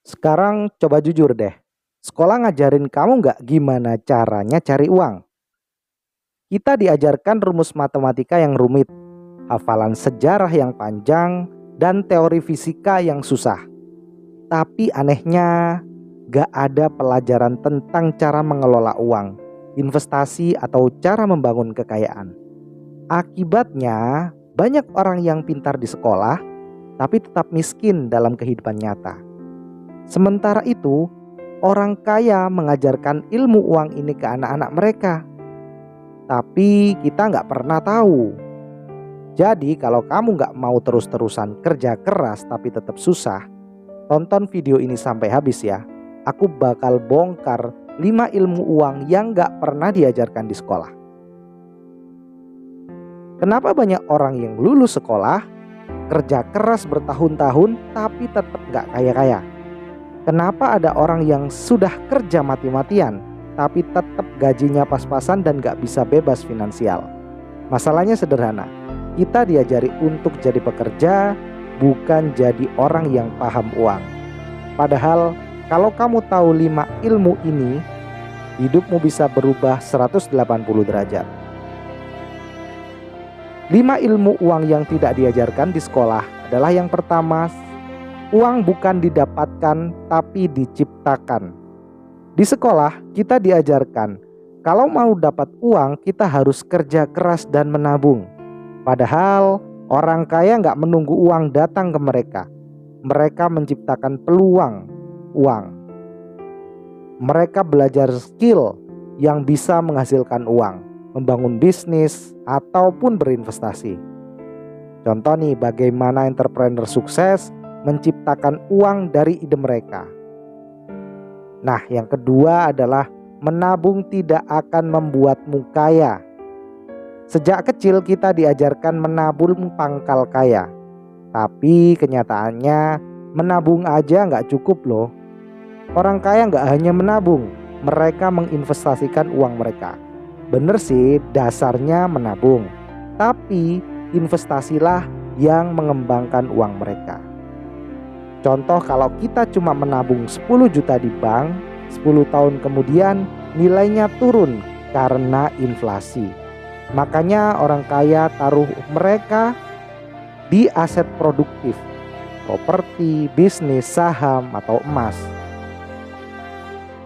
Sekarang coba jujur deh. Sekolah ngajarin kamu nggak gimana caranya cari uang? Kita diajarkan rumus matematika yang rumit, hafalan sejarah yang panjang, dan teori fisika yang susah. Tapi anehnya, nggak ada pelajaran tentang cara mengelola uang, investasi, atau cara membangun kekayaan. Akibatnya, banyak orang yang pintar di sekolah, tapi tetap miskin dalam kehidupan nyata. Sementara itu, orang kaya mengajarkan ilmu uang ini ke anak-anak mereka. Tapi kita nggak pernah tahu. Jadi kalau kamu nggak mau terus-terusan kerja keras tapi tetap susah, tonton video ini sampai habis ya. Aku bakal bongkar 5 ilmu uang yang nggak pernah diajarkan di sekolah. Kenapa banyak orang yang lulus sekolah, kerja keras bertahun-tahun tapi tetap nggak kaya-kaya? Kenapa ada orang yang sudah kerja mati-matian tapi tetap gajinya pas-pasan dan gak bisa bebas finansial? Masalahnya sederhana, kita diajari untuk jadi pekerja, bukan jadi orang yang paham uang. Padahal kalau kamu tahu 5 ilmu ini, hidupmu bisa berubah 180 derajat. 5 ilmu uang yang tidak diajarkan di sekolah adalah yang pertama, uang bukan didapatkan tapi diciptakan. Di sekolah kita diajarkan kalau mau dapat uang kita harus kerja keras dan menabung. Padahal orang kaya nggak menunggu uang datang ke mereka. Mereka menciptakan peluang uang. Mereka belajar skill yang bisa menghasilkan uang, membangun bisnis ataupun berinvestasi. Contoh nih bagaimana entrepreneur sukses menciptakan uang dari ide mereka. Nah, yang kedua adalah menabung tidak akan membuatmu kaya. Sejak kecil kita diajarkan menabung pangkal kaya. Tapi kenyataannya menabung aja nggak cukup loh. Orang kaya nggak hanya menabung, mereka menginvestasikan uang mereka. Bener sih dasarnya menabung, tapi investasilah yang mengembangkan uang mereka. Contoh kalau kita cuma menabung 10 juta di bank, 10 tahun kemudian nilainya turun karena inflasi. Makanya orang kaya taruh mereka di aset produktif, properti, bisnis, saham, atau emas.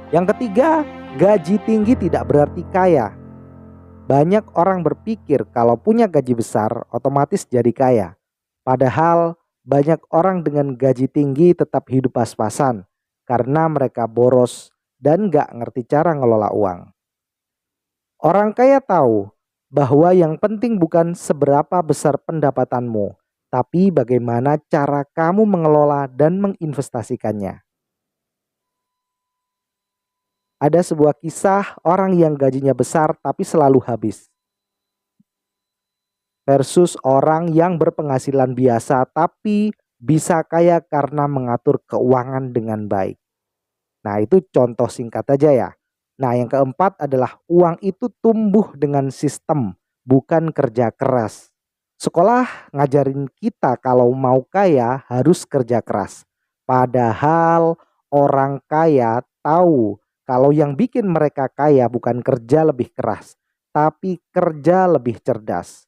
Yang ketiga, gaji tinggi tidak berarti kaya. Banyak orang berpikir kalau punya gaji besar otomatis jadi kaya. Padahal banyak orang dengan gaji tinggi tetap hidup pas-pasan karena mereka boros dan gak ngerti cara ngelola uang. Orang kaya tahu bahwa yang penting bukan seberapa besar pendapatanmu, tapi bagaimana cara kamu mengelola dan menginvestasikannya. Ada sebuah kisah orang yang gajinya besar tapi selalu habis, versus orang yang berpenghasilan biasa tapi bisa kaya karena mengatur keuangan dengan baik. Nah, itu contoh singkat aja ya. Nah, yang keempat adalah uang itu tumbuh dengan sistem, bukan kerja keras. Sekolah ngajarin kita kalau mau kaya harus kerja keras. Padahal orang kaya tahu kalau yang bikin mereka kaya bukan kerja lebih keras, tapi kerja lebih cerdas.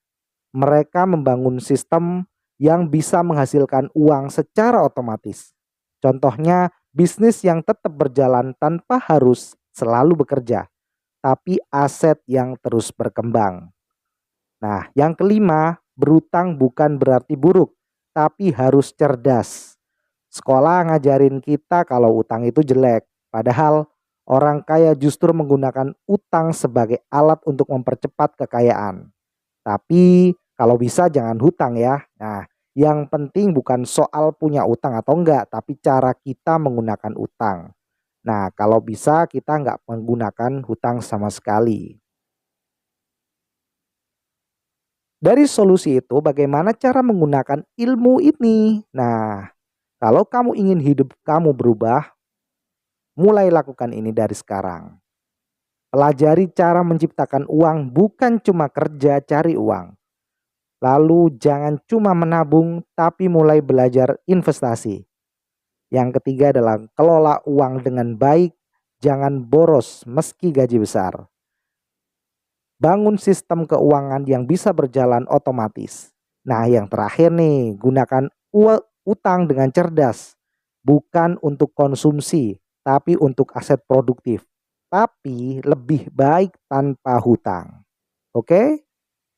Mereka membangun sistem yang bisa menghasilkan uang secara otomatis. Contohnya, bisnis yang tetap berjalan tanpa harus selalu bekerja, tapi aset yang terus berkembang. Nah, yang kelima, berutang bukan berarti buruk, tapi harus cerdas. Sekolah ngajarin kita kalau utang itu jelek, padahal orang kaya justru menggunakan utang sebagai alat untuk mempercepat kekayaan. Tapi kalau bisa jangan hutang ya. Nah, yang penting bukan soal punya utang atau enggak, tapi cara kita menggunakan utang. Nah, kalau bisa kita enggak menggunakan hutang sama sekali. Dari solusi itu bagaimana cara menggunakan ilmu ini? Nah, kalau kamu ingin hidup kamu berubah, mulai lakukan ini dari sekarang. Pelajari cara menciptakan uang bukan cuma kerja cari uang. Lalu jangan cuma menabung tapi mulai belajar investasi. Yang ketiga adalah kelola uang dengan baik, jangan boros meski gaji besar. Bangun sistem keuangan yang bisa berjalan otomatis. Nah, yang terakhir nih, gunakan utang dengan cerdas. Bukan untuk konsumsi, tapi untuk aset produktif. Tapi lebih baik tanpa hutang. Oke?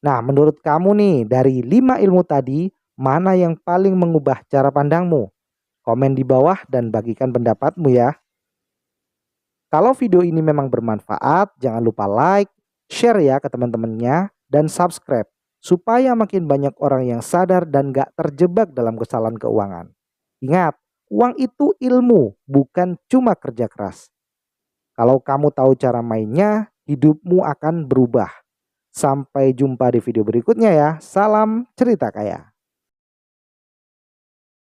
Nah, menurut kamu nih, dari 5 ilmu tadi, mana yang paling mengubah cara pandangmu? Komen di bawah dan bagikan pendapatmu ya. Kalau video ini memang bermanfaat, jangan lupa like, share ya ke teman-temannya, dan subscribe. Supaya makin banyak orang yang sadar dan gak terjebak dalam kesalahan keuangan. Ingat, uang itu ilmu, bukan cuma kerja keras. Kalau kamu tahu cara mainnya, hidupmu akan berubah. Sampai jumpa di video berikutnya ya. Salam cerita kaya.